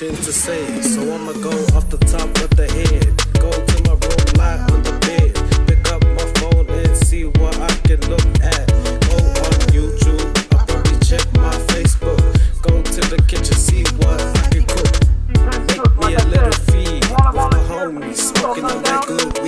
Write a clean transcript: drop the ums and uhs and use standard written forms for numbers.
nothing to say, so I'ma go off the top of the head. Go to my room, lie on the bed, pick up my phone and see what I can look at. Go on YouTube, I'll probably check my Facebook. Go to the kitchen, see what I can cook. Make me a little feed with my homies, smoking on that good